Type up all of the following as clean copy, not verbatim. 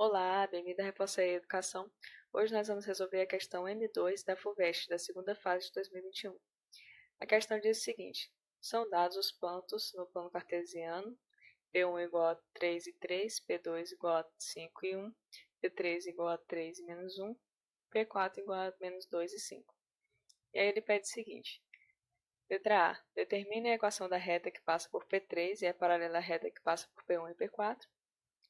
Olá, bem-vindo à Reforça e Educação. Hoje nós vamos resolver a questão M2 da FUVEST, da segunda fase de 2021. A questão diz o seguinte: são dados os pontos no plano cartesiano, P1 igual a 3 e 3, P2 igual a 5 e 1, P3 igual a 3 e menos 1, P4 igual a menos 2 e 5. E aí ele pede o seguinte: letra A. Determine a equação da reta que passa por P3 e é paralela à reta que passa por P1 e P4.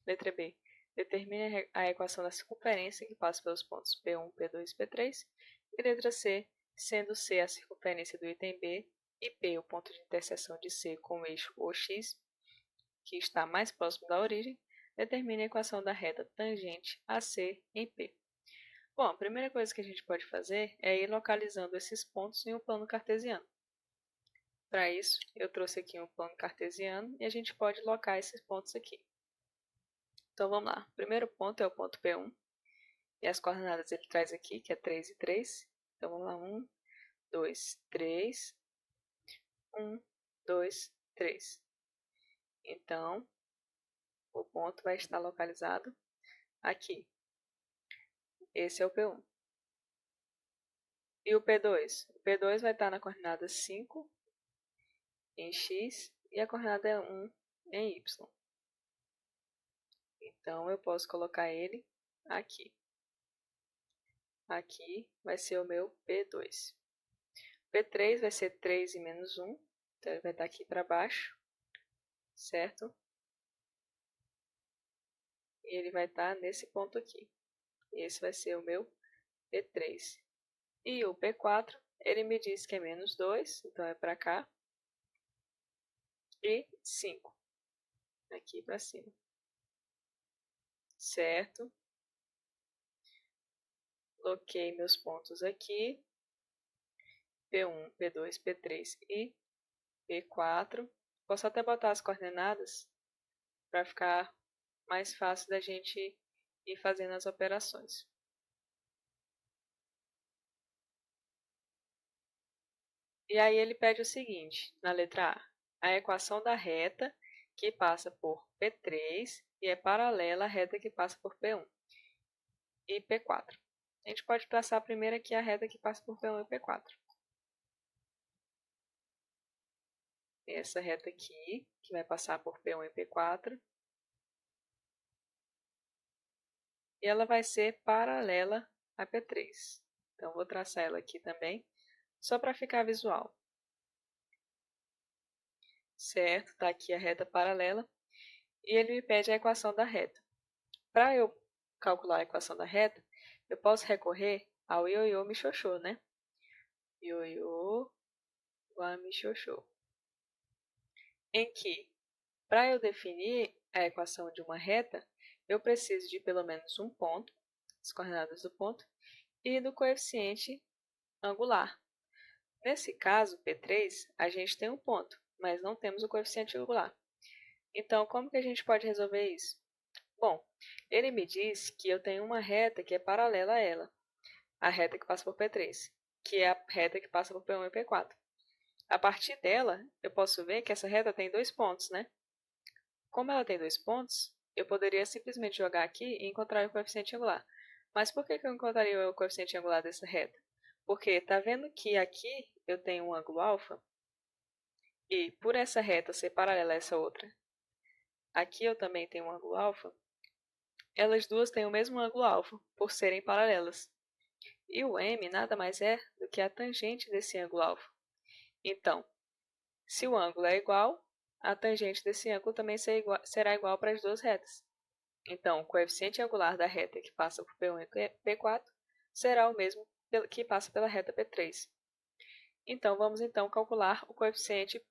Letra B. Determine a equação da circunferência que passa pelos pontos P1, P2 e P3. E letra C. Sendo C a circunferência do item B e P o ponto de interseção de C com o eixo OX, que está mais próximo da origem, determine a equação da reta tangente a C em P. Bom, a primeira coisa que a gente pode fazer é ir localizando esses pontos em um plano cartesiano. Para isso, eu trouxe aqui um plano cartesiano e a gente pode locar esses pontos aqui. Então vamos lá. O primeiro ponto é o ponto P1. E as coordenadas ele traz aqui, que é 3 e 3. Então vamos lá. 1, 2, 3. 1, 2, 3. Então, o ponto vai estar localizado aqui. Esse é o P1. E o P2? O P2 vai estar na coordenada 5 em X e a coordenada 1 em Y. Então, eu posso colocar ele aqui. Aqui vai ser o meu P2. P3 vai ser 3 e menos 1. Então, ele vai estar aqui para baixo, certo? E ele vai estar nesse ponto aqui. Esse vai ser o meu P3. E o P4, ele me diz que é menos 2, então é para cá. E 5, aqui para cima. Certo? Coloquei meus pontos aqui. P1, P2, P3 e P4. Posso até botar as coordenadas para ficar mais fácil da gente ir fazendo as operações. E aí ele pede o seguinte, na letra A, a equação da reta que passa por P3 e é paralela à reta que passa por P1 e P4. A gente pode traçar primeiro aqui a reta que passa por P1 e P4. Essa reta aqui, que vai passar por P1 e P4. E ela vai ser paralela a P3. Então, vou traçar ela aqui também, só para ficar visual. Certo, está aqui a reta paralela. E ele me pede a equação da reta. Para eu calcular a equação da reta, eu posso recorrer ao ioiô michôchô, né? Ioiô michôchô. Em que, para eu definir a equação de uma reta, eu preciso de pelo menos um ponto, as coordenadas do ponto, e do coeficiente angular. Nesse caso, P3, a gente tem um ponto, mas não temos o coeficiente angular. Então, como que a gente pode resolver isso? Bom, ele me diz que eu tenho uma reta que é paralela a ela, a reta que passa por P3, que é a reta que passa por P1 e P4. A partir dela, eu posso ver que essa reta tem dois pontos, né? Como ela tem dois pontos, eu poderia simplesmente jogar aqui e encontrar o coeficiente angular. Mas por que eu encontraria o coeficiente angular dessa reta? Porque está vendo que aqui eu tenho um ângulo alfa, e por essa reta ser paralela a essa outra, aqui eu também tenho um ângulo alfa, elas duas têm o mesmo ângulo alfa, por serem paralelas. E o m nada mais é do que a tangente desse ângulo alfa. Então, se o ângulo é igual, a tangente desse ângulo também será igual para as duas retas. Então, o coeficiente angular da reta que passa por P1 e P4 será o mesmo que passa pela reta P3. Então, vamos calcular o coeficiente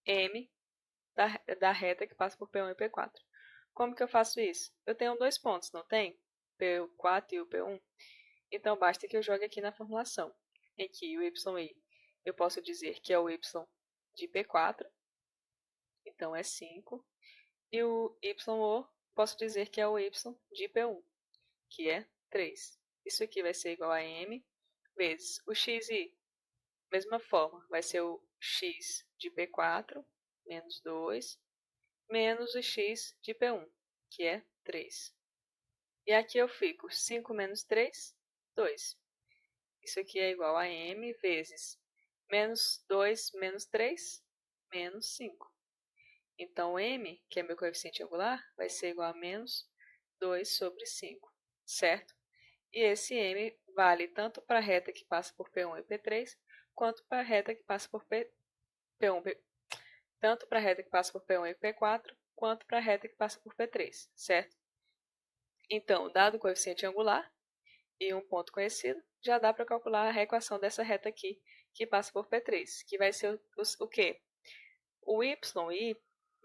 m da reta que passa por P1 e P4. Como que eu faço isso? Eu tenho dois pontos, não tem? P4 e o P1. Então, basta que eu jogue aqui na formulação, em que o y eu posso dizer que é o y de P4, então é 5, e o yo posso dizer que é o y de P1, que é 3. Isso aqui vai ser igual a m vezes o xi, mesma forma, vai ser o x de P4 menos 2, menos o x de P1, que é 3. E aqui eu fico 5 menos 3, 2. Isso aqui é igual a m vezes menos 2 menos 3, menos 5. Então, m, que é meu coeficiente angular, vai ser igual a menos 2 sobre 5, certo? E esse m vale tanto para a reta que passa por P1 e P3, quanto para a reta que passa por P1, tanto para a reta que passa por P1 e P4, quanto para a reta que passa por P3, certo? Então, dado o coeficiente angular e um ponto conhecido, já dá para calcular a equação dessa reta aqui, que passa por P3, que vai ser o quê? O y,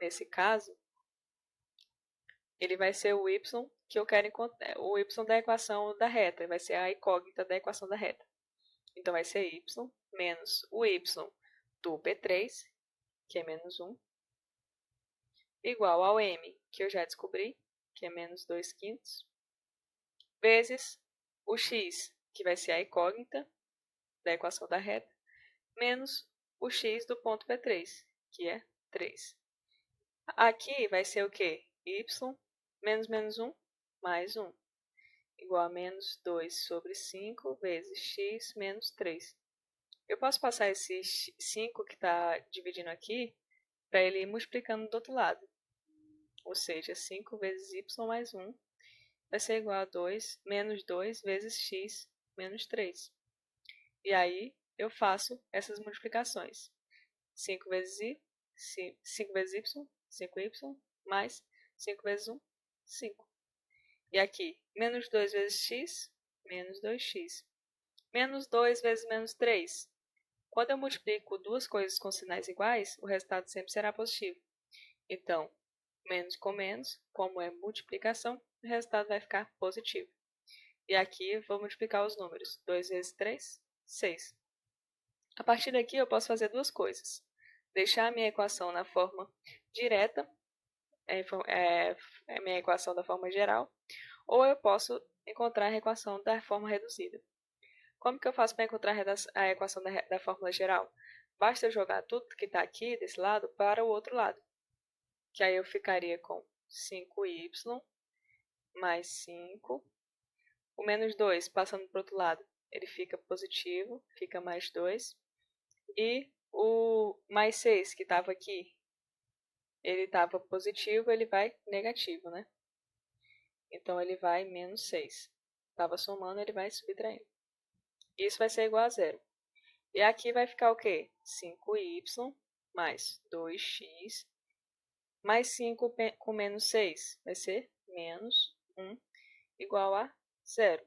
nesse caso, ele vai ser o y que eu quero encontrar, o y da equação da reta, vai ser a incógnita da equação da reta. Então, vai ser y menos o y do P3, que é menos 1, igual ao m, que eu já descobri, que é menos 2 quintos, vezes o x, que vai ser a incógnita da equação da reta, menos o x do ponto P3, que é 3. Aqui vai ser o quê? Y menos menos 1 mais 1, igual a menos 2 sobre 5 vezes x menos 3. Eu posso passar esse 5 que está dividindo aqui para ele ir multiplicando do outro lado. Ou seja, 5 vezes y mais 1 vai ser igual a 2 menos 2 vezes x menos 3. E aí eu faço essas multiplicações. 5 vezes y, 5 vezes y, 5y, mais 5 vezes 1, 5. E aqui, menos 2 vezes x, menos 2x. Menos 2 vezes menos 3. Quando eu multiplico duas coisas com sinais iguais, o resultado sempre será positivo. Então, menos com menos, como é multiplicação, o resultado vai ficar positivo. E aqui vou multiplicar os números. 2 vezes 3, 6. A partir daqui eu posso fazer duas coisas. Deixar a minha equação na forma direta, a minha equação da forma geral, ou eu posso encontrar a equação da forma reduzida. Como que eu faço para encontrar a equação da fórmula geral? Basta eu jogar tudo que está aqui desse lado para o outro lado. Que aí eu ficaria com 5y mais 5. O menos 2 passando para o outro lado, ele fica positivo, fica mais 2. E o mais 6 que estava aqui, ele estava positivo, ele vai negativo, né? Então, ele vai menos 6. Estava somando, ele vai subtraindo. Isso vai ser igual a zero. E aqui vai ficar o quê? 5y mais 2x mais 5 com menos 6. Vai ser menos 1 igual a zero.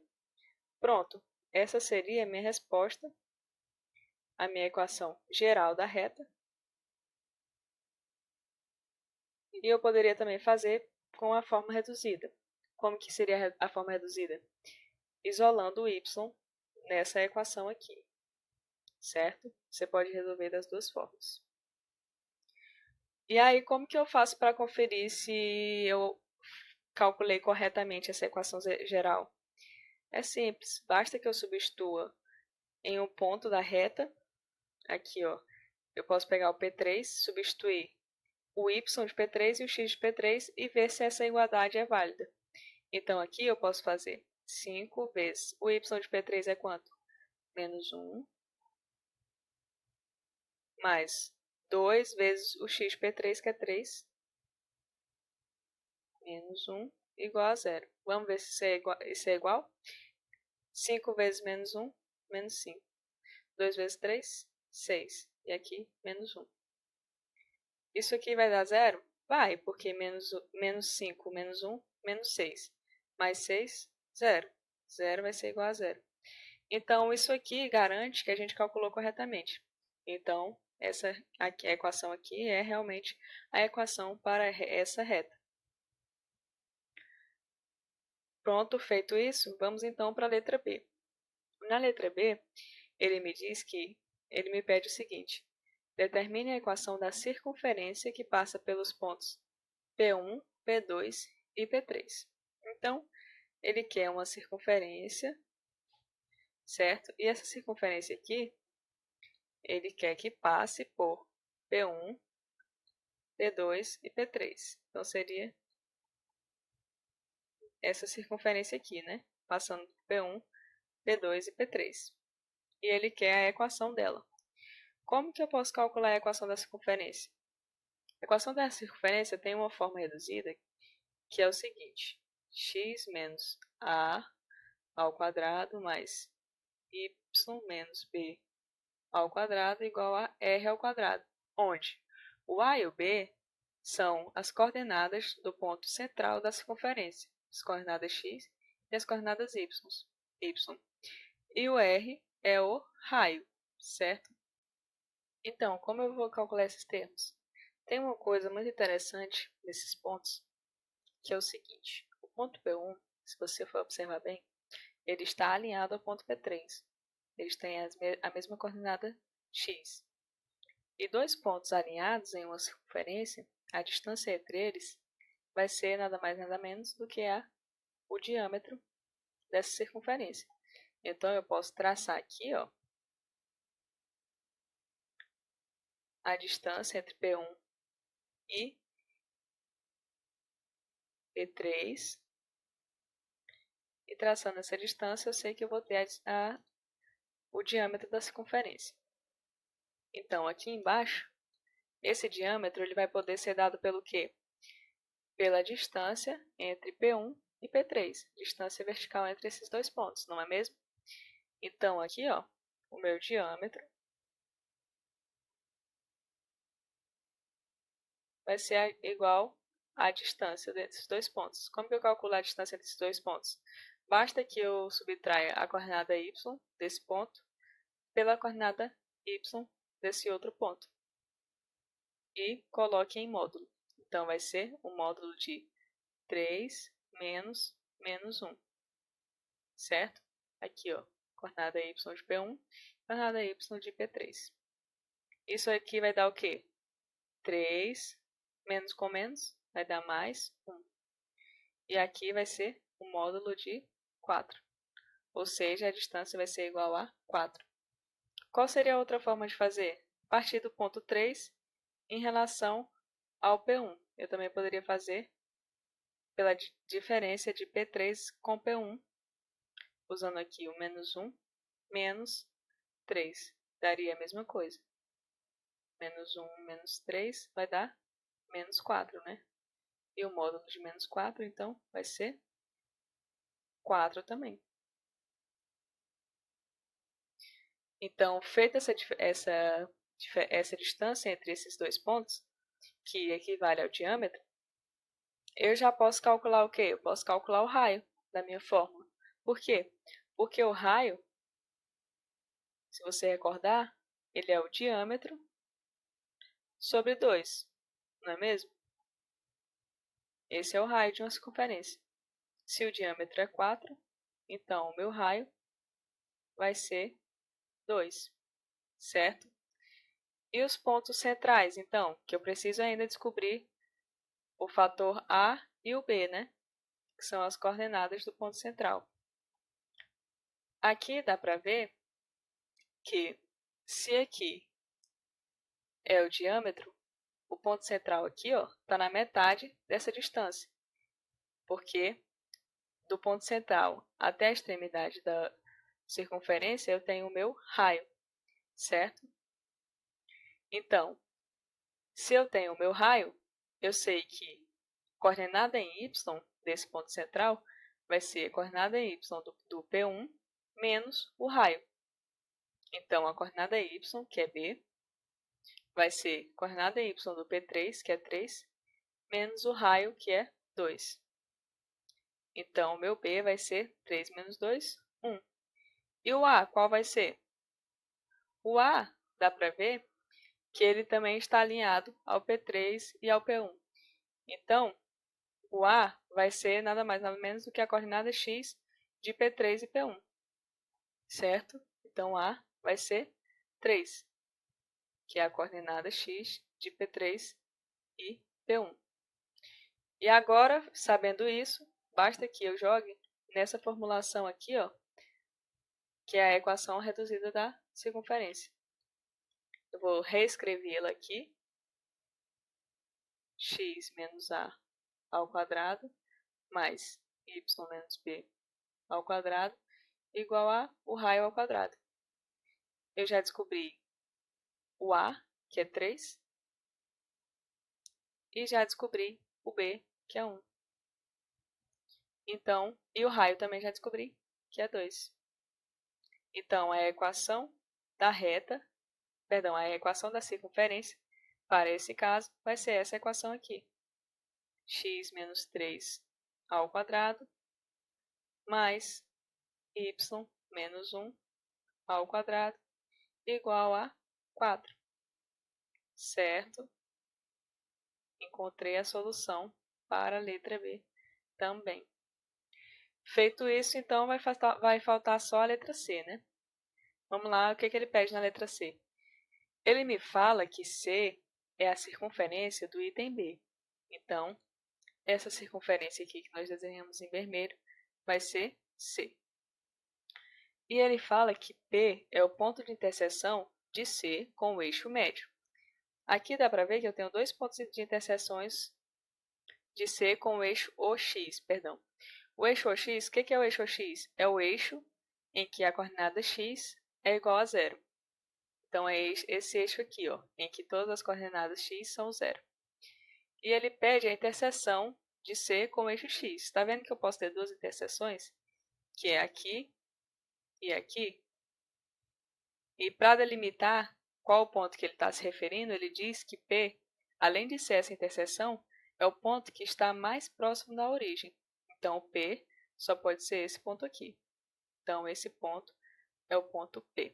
Pronto. Essa seria a minha resposta, a minha equação geral da reta. E eu poderia também fazer com a forma reduzida. Como que seria a forma reduzida? Isolando o y nessa equação aqui, certo? Você pode resolver das duas formas. E aí, como que eu faço para conferir se eu calculei corretamente essa equação geral? É simples, basta que eu substitua em um ponto da reta, aqui ó, eu posso pegar o P3, substituir o y de P3 e o x de P3 e ver se essa igualdade é válida. Então, aqui eu posso fazer 5 vezes o y de P3 é quanto? Menos 1, mais 2 vezes o x de P3, que é 3, menos 1, igual a zero. Vamos ver se isso é igual? 5 vezes menos 1, menos 5. 2 vezes 3, 6. E aqui, menos 1. Isso aqui vai dar zero? Vai, porque menos 5, menos 1, menos 6. Mais 6, zero. Zero vai ser igual a zero. Então, isso aqui garante que a gente calculou corretamente. Então, essa aqui, a equação aqui é realmente a equação para essa reta. Pronto, feito isso, vamos então para a letra B. Na letra B, ele me pede o seguinte: determine a equação da circunferência que passa pelos pontos P1, P2 e P3. Então, ele quer uma circunferência, certo? E essa circunferência aqui, ele quer que passe por P1, P2 e P3. Então, seria essa circunferência aqui, né? Passando por P1, P2 e P3. E ele quer a equação dela. Como que eu posso calcular a equação da circunferência? A equação da circunferência tem uma forma reduzida, que é o seguinte: x menos a ao quadrado mais y menos b ao quadrado igual a r ao quadrado, onde o a e o b são as coordenadas do ponto central da circunferência, as coordenadas x e as coordenadas y. E o r é o raio, certo? Então, como eu vou calcular esses termos? Tem uma coisa muito interessante nesses pontos, que é o seguinte: o ponto P1, se você for observar bem, ele está alinhado ao ponto P3. Eles têm a mesma coordenada x. E dois pontos alinhados em uma circunferência, a distância entre eles vai ser nada mais nada menos do que o diâmetro dessa circunferência. Então, eu posso traçar aqui, ó, a distância entre P1 e P3. E traçando essa distância, eu sei que eu vou ter o diâmetro da circunferência. Então, aqui embaixo, esse diâmetro ele vai poder ser dado pelo quê? Pela distância entre P1 e P3, distância vertical entre esses dois pontos, não é mesmo? Então, aqui, ó, o meu diâmetro vai ser igual à distância desses dois pontos. Como que eu calculo a distância desses dois pontos? Basta que eu subtraia a coordenada y desse ponto pela coordenada y desse outro ponto e coloque em módulo. Então, vai ser o módulo de 3 menos 1, certo? Aqui, ó, coordenada y de P1, coordenada y de P3. Isso aqui vai dar o quê? 3 menos com menos vai dar mais 1. E aqui vai ser o módulo de 4. Ou seja, a distância vai ser igual a 4. Qual seria a outra forma de fazer? Partir do ponto 3 em relação ao P1. Eu também poderia fazer pela diferença de P3 com P1, usando aqui o menos 1, menos 3. Daria a mesma coisa. Menos 1, menos 3 vai dar menos 4, né? E o módulo de menos 4, então, vai ser 4 também. Então, feita essa distância entre esses dois pontos, que equivale ao diâmetro, eu já posso calcular o quê? Eu posso calcular o raio da minha fórmula. Por quê? Porque o raio, se você recordar, ele é o diâmetro sobre 2, não é mesmo? Esse é o raio de uma circunferência. Se o diâmetro é 4, então o meu raio vai ser 2, certo? E os pontos centrais, então, que eu preciso ainda descobrir o fator A e o B, né? Que são as coordenadas do ponto central. Aqui dá para ver que se aqui é o diâmetro, o ponto central aqui está na metade dessa distância, porque do ponto central até a extremidade da circunferência eu tenho o meu raio, certo? Então, se eu tenho o meu raio, eu sei que coordenada em y desse ponto central vai ser a coordenada em y do P1 menos o raio. Então, a coordenada y, que é B, vai ser coordenada y do P3, que é 3, menos o raio, que é 2. Então, o meu B vai ser 3 menos 2, 1. E o A, qual vai ser? O A, dá para ver que ele também está alinhado ao P3 e ao P1. Então, o A vai ser nada mais nada menos do que a coordenada x de P3 e P1, certo? Então, A vai ser 3, que é a coordenada x de P3 e P1. E agora, sabendo isso, basta que eu jogue nessa formulação aqui, ó, que é a equação reduzida da circunferência. Eu vou reescrevê-la aqui, x menos a ao quadrado, mais y menos b ao quadrado igual a o raio ao quadrado. Eu já descobri o a, que é 3, e já descobri o b, que é 1. Então, e o raio também já descobri, que é 2. Então, a equação da reta, perdão, a equação da circunferência, para esse caso, vai ser essa equação aqui. X menos 3 ao quadrado mais y menos 1 ao quadrado igual a 4. Certo? Encontrei a solução para a letra B também. Feito isso, então vai faltar só a letra C, né? Vamos lá, o que ele pede na letra C? Ele me fala que C é a circunferência do item B. Então, essa circunferência aqui que nós desenhamos em vermelho vai ser C. E ele fala que P é o ponto de interseção de C com o eixo médio. Aqui dá para ver que eu tenho dois pontos de interseções de C com o eixo OX, perdão. O eixo OX, o que é o eixo OX? É o eixo em que a coordenada x é igual a 0. Então, é esse eixo aqui, ó, em que todas as coordenadas x são 0. E ele pede a interseção de C com o eixo x. Está vendo que eu posso ter duas interseções? Que é aqui e aqui. E para delimitar qual o ponto que ele está se referindo, ele diz que P, além de ser essa interseção, é o ponto que está mais próximo da origem. Então, o P só pode ser esse ponto aqui. Então, esse ponto é o ponto P.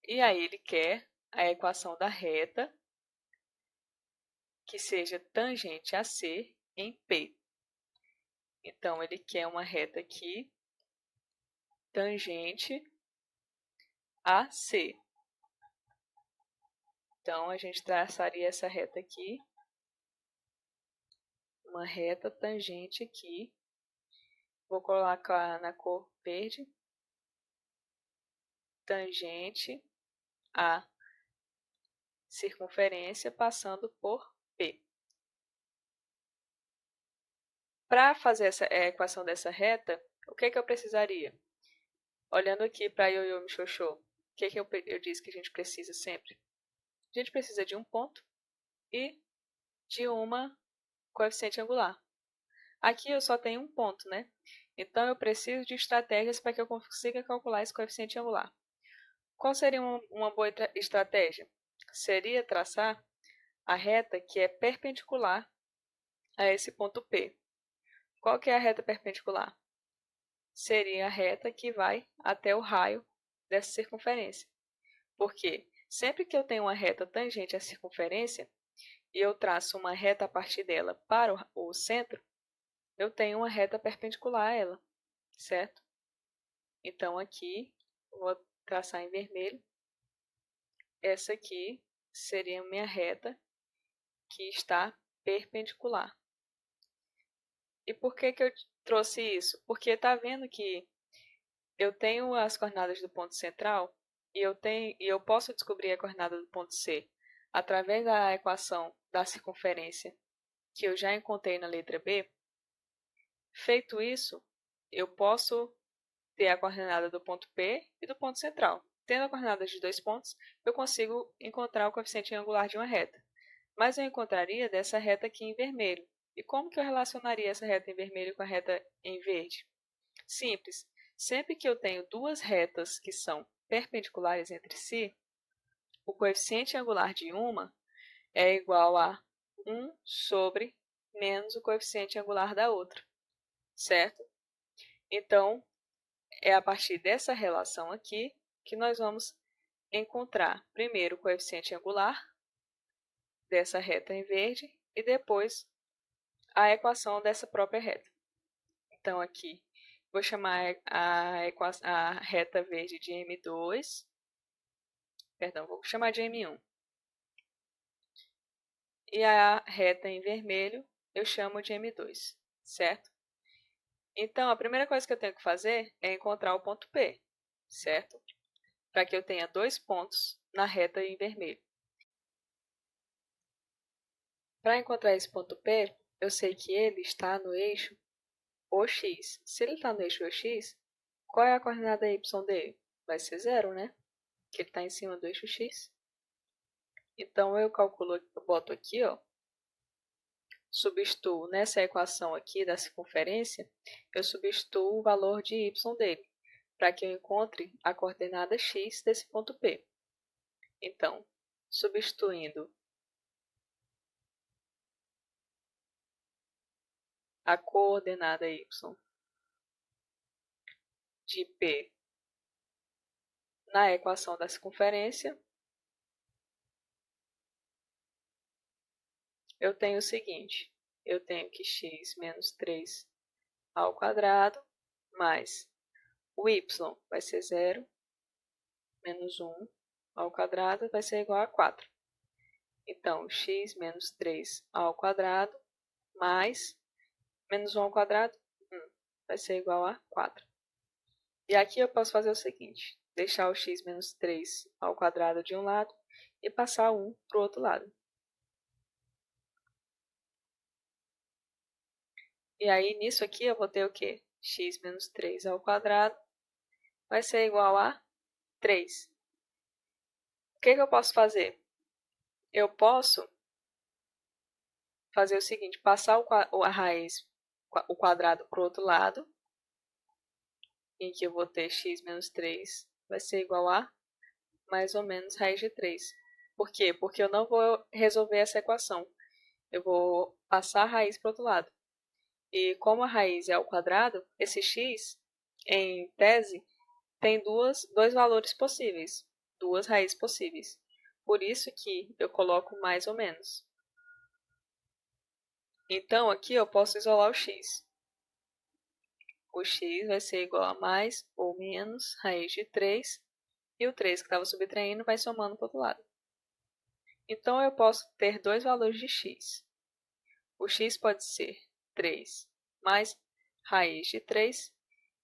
E aí ele quer a equação da reta que seja tangente a C em P. Então, ele quer uma reta aqui tangente a C. Então, a gente traçaria essa reta aqui, uma reta tangente aqui. Vou colocar na cor verde, tangente a circunferência passando por P. Para fazer a equação dessa reta, o que eu precisaria? Olhando aqui para Ioiô Mixoxô, o que eu disse que a gente precisa sempre? A gente precisa de um ponto e de uma coeficiente angular. Aqui eu só tenho um ponto, né? Então, eu preciso de estratégias para que eu consiga calcular esse coeficiente angular. Qual seria uma boa estratégia? Seria traçar a reta que é perpendicular a esse ponto P. Qual que é a reta perpendicular? Seria a reta que vai até o raio dessa circunferência. Porque sempre que eu tenho uma reta tangente à circunferência e eu traço uma reta a partir dela para o centro, eu tenho uma reta perpendicular a ela, certo? Então, aqui, vou traçar em vermelho. Essa aqui seria a minha reta que está perpendicular. E por que eu trouxe isso? Porque está vendo que eu tenho as coordenadas do ponto central e eu posso descobrir a coordenada do ponto C através da equação da circunferência que eu já encontrei na letra B. Feito isso, eu posso ter a coordenada do ponto P e do ponto central. Tendo a coordenada de dois pontos, eu consigo encontrar o coeficiente angular de uma reta. Mas eu encontraria dessa reta aqui em vermelho. E como que eu relacionaria essa reta em vermelho com a reta em verde? Simples. Sempre que eu tenho duas retas que são perpendiculares entre si, o coeficiente angular de uma é igual a 1 sobre menos o coeficiente angular da outra, certo? Então, é a partir dessa relação aqui que nós vamos encontrar primeiro o coeficiente angular dessa reta em verde e depois a equação dessa própria reta. Então, aqui, vou chamar a reta verde de M2, perdão, vou chamar de M1. E a reta em vermelho eu chamo de M2, certo? Então, a primeira coisa que eu tenho que fazer é encontrar o ponto P, certo? Para que eu tenha dois pontos na reta em vermelho. Para encontrar esse ponto P, eu sei que ele está no eixo o x. Se ele está no eixo x, qual é a coordenada y dele? Vai ser 0, né? Que ele está em cima do eixo x. Então, eu boto aqui, ó, substituo nessa equação aqui da circunferência, eu substituo o valor de y dele, para que eu encontre a coordenada x desse ponto P. Então, substituindo a coordenada y de P na equação da circunferência, eu tenho o seguinte, eu tenho que x menos 3 ao quadrado mais o y vai ser 0, menos 1 ao quadrado vai ser igual a 4. Então, x menos 3 ao quadrado mais menos 1 ao quadrado, vai ser igual a 4. E aqui eu posso fazer o seguinte, deixar o x menos 3 ao quadrado de um lado e passar 1 para o outro lado. E aí, nisso aqui, eu vou ter o quê? X menos 3 ao quadrado vai ser igual a 3. O que eu posso fazer? Eu posso fazer o seguinte, passar a raiz, o quadrado para o outro lado, em que eu vou ter x menos 3 vai ser igual a mais ou menos raiz de 3. Por quê? Porque eu não vou resolver essa equação. Eu vou passar a raiz para o outro lado. E como a raiz é ao quadrado, esse x, em tese, tem dois valores possíveis, duas raízes possíveis. Por isso que eu coloco mais ou menos. Então, aqui eu posso isolar o x. O x vai ser igual a mais ou menos raiz de 3. E o 3 que estava subtraindo vai somando para o outro lado. Então, eu posso ter dois valores de x. O x pode ser 3 mais raiz de 3.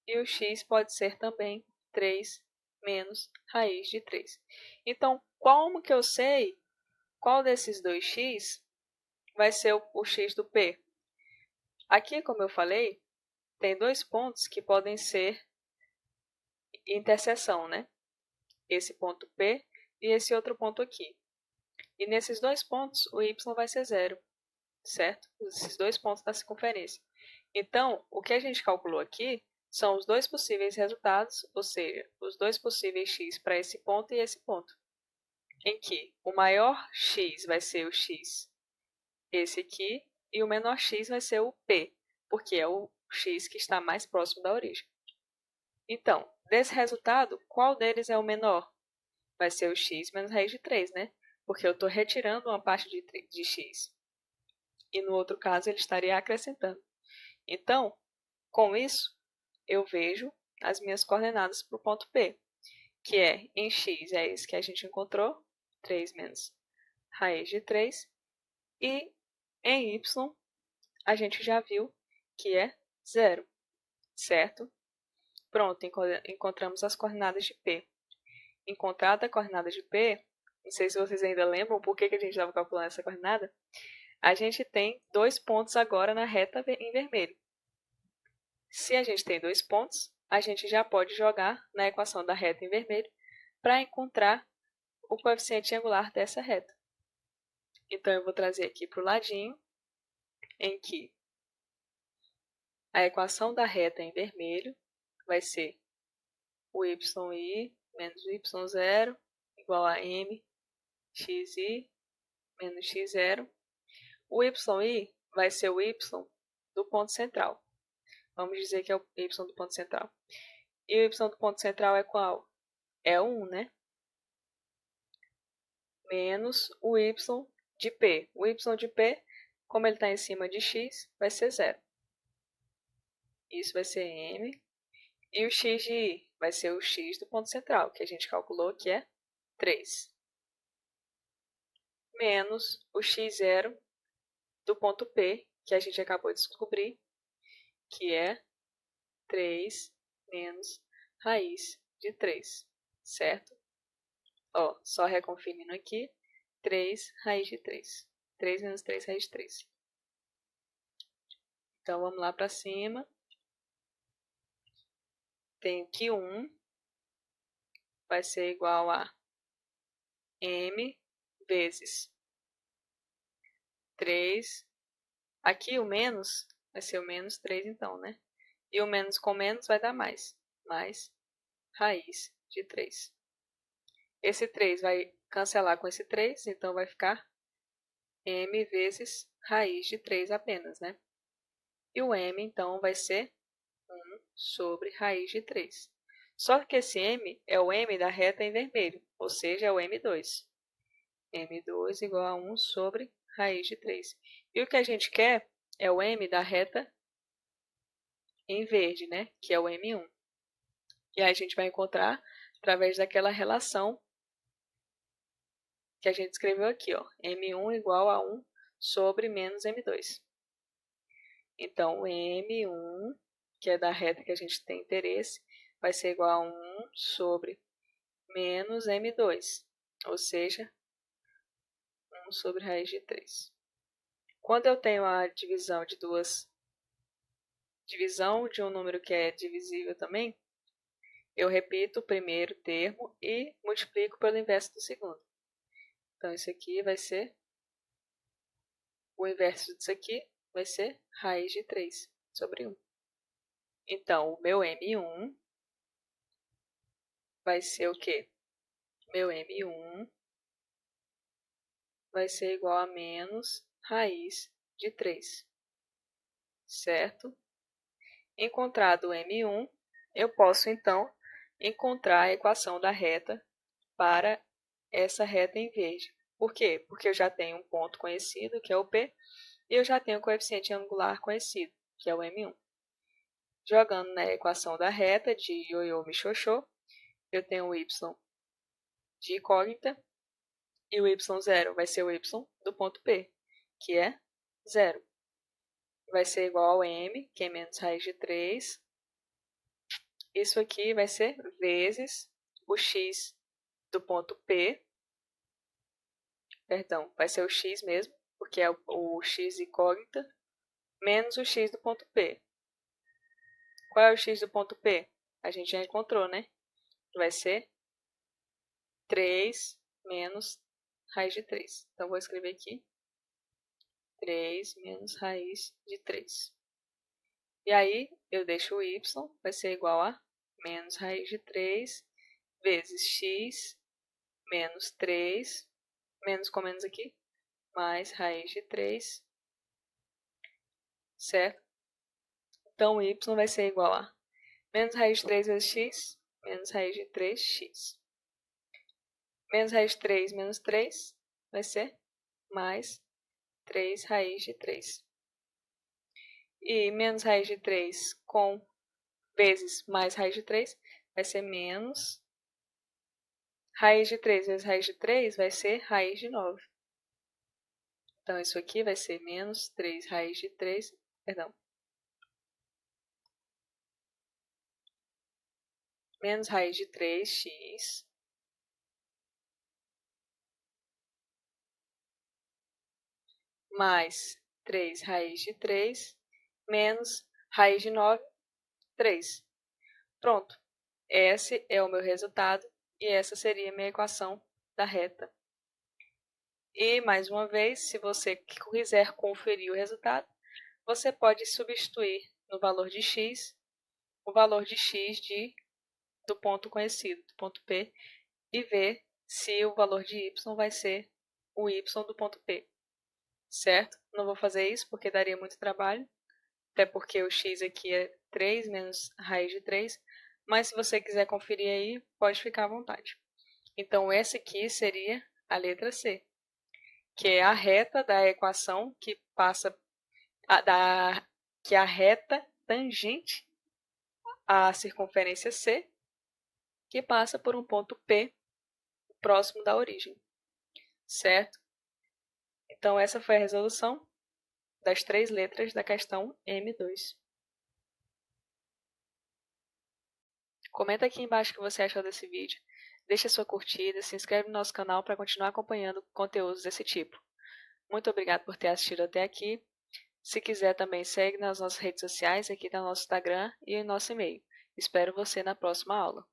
E o x pode ser também 3 menos raiz de 3. Então, como que eu sei qual desses dois x vai ser o x do P? Aqui, como eu falei, tem dois pontos que podem ser interseção, né? Esse ponto P e esse outro ponto aqui. E nesses dois pontos, o y vai ser 0, certo? Esses dois pontos da circunferência. Então, o que a gente calculou aqui são os dois possíveis resultados, ou seja, os dois possíveis x para esse ponto e esse ponto. Em que o maior x vai ser o x, esse aqui, e o menor x vai ser o P, porque é o x que está mais próximo da origem. Então, desse resultado, qual deles é o menor? Vai ser o x menos raiz de 3, né? Porque eu estou retirando uma parte de x. E no outro caso, ele estaria acrescentando. Então, com isso, eu vejo as minhas coordenadas para o ponto P, que é em x, é esse que a gente encontrou, 3 menos raiz de 3, e em y, a gente já viu que é 0, certo? Pronto, encontramos as coordenadas de P. Encontrada a coordenada de P, não sei se vocês ainda lembram por que a gente estava calculando essa coordenada, a gente tem dois pontos agora na reta em vermelho. Se a gente tem dois pontos, a gente já pode jogar na equação da reta em vermelho para encontrar o coeficiente angular dessa reta. Então, eu vou trazer aqui para o ladinho, em que a equação da reta em vermelho vai ser o yi menos o y0 igual a mxi menos x0. O yi vai ser o y do ponto central. Vamos dizer que é o y do ponto central. E o y do ponto central é qual? É 1, né? Menos o y de P. O y de P, como ele está em cima de x, vai ser 0. Isso vai ser m. E o x de i vai ser o x do ponto central, que a gente calculou que é 3. Menos o x0 do ponto P, que a gente acabou de descobrir, que é 3 menos raiz de 3, certo? Ó, só reconfirmando aqui, 3 raiz de 3. 3 menos 3 raiz de 3. Então, vamos lá para cima. tenho que 1 vai ser igual a m vezes 3. Aqui o menos vai ser o menos 3 então, né? E o menos com menos vai dar mais. Mais raiz de 3. Esse 3 vai cancelar com esse 3, então vai ficar m vezes raiz de 3 apenas, né? E o m, então, vai ser 1 sobre raiz de 3. Só que esse m é o m da reta em vermelho, ou seja, é o m2. m2 igual a 1 sobre raiz de 3. E o que a gente quer é o m da reta em verde, né? Que é o m1. E aí a gente vai encontrar através daquela relação que a gente escreveu aqui, ó, m1 igual a 1 sobre menos m2. Então, o m1, que é da reta que a gente tem interesse, vai ser igual a 1 sobre menos m2, ou seja, 1 sobre raiz de 3. Quando eu tenho a divisão de um número que é divisível também, eu repito o primeiro termo e multiplico pelo inverso do segundo. Então, isso aqui vai ser, o inverso disso aqui vai ser raiz de 3 sobre 1. Então, o meu M1 vai ser o quê? Meu M1 vai ser igual a menos raiz de 3, certo? Encontrado o M1, eu posso, então, encontrar a equação da reta para essa reta em verde. Por quê? Porque eu já tenho um ponto conhecido, que é o P, e eu já tenho o coeficiente angular conhecido, que é o M1. Jogando na equação da reta de ioiô michôchô, eu tenho o y de incógnita, e o y0 vai ser o y do ponto P, que é 0. Vai ser igual ao m, que é menos raiz de 3. Isso aqui vai ser vezes o x do ponto P, perdão, vai ser o x mesmo, porque é o x incógnita, menos o x do ponto P. Qual é o x do ponto P? A gente já encontrou, né? Vai ser 3 menos raiz de 3. Então, vou escrever aqui 3 menos raiz de 3. E aí, eu deixo o y, vai ser igual a menos raiz de 3 vezes x menos 3, menos com menos aqui, mais raiz de 3, certo? Então, o y vai ser igual a menos raiz de 3 vezes x, menos raiz de 3x. Menos raiz de 3 menos 3 vai ser mais 3 raiz de 3. E menos raiz de 3 com vezes mais raiz de 3 vai ser menos raiz de 3 vezes raiz de 3 vai ser raiz de 9. Então, isso aqui vai ser menos 3 raiz de 3, perdão, menos raiz de 3x mais 3 raiz de 3 menos raiz de 9, 3. Pronto. Esse é o meu resultado e essa seria a minha equação da reta. E, mais uma vez, se você quiser conferir o resultado, você pode substituir no valor de x o valor de x do ponto conhecido, do ponto P, e ver se o valor de y vai ser o y do ponto P, certo? Não vou fazer isso porque daria muito trabalho, até porque o x aqui é 3 menos raiz de 3, mas se você quiser conferir aí, pode ficar à vontade. Então, essa aqui seria a letra C, que é a reta da equação que passa que é a reta tangente à circunferência C, que passa por um ponto P próximo da origem, certo? Então, essa foi a resolução das 3 letras da questão M2. Comenta aqui embaixo o que você achou desse vídeo. Deixa sua curtida, se inscreve no nosso canal para continuar acompanhando conteúdos desse tipo. Muito obrigado por ter assistido até aqui. Se quiser também segue nas nossas redes sociais, aqui está o nosso Instagram e o nosso e-mail, Espero você na próxima aula.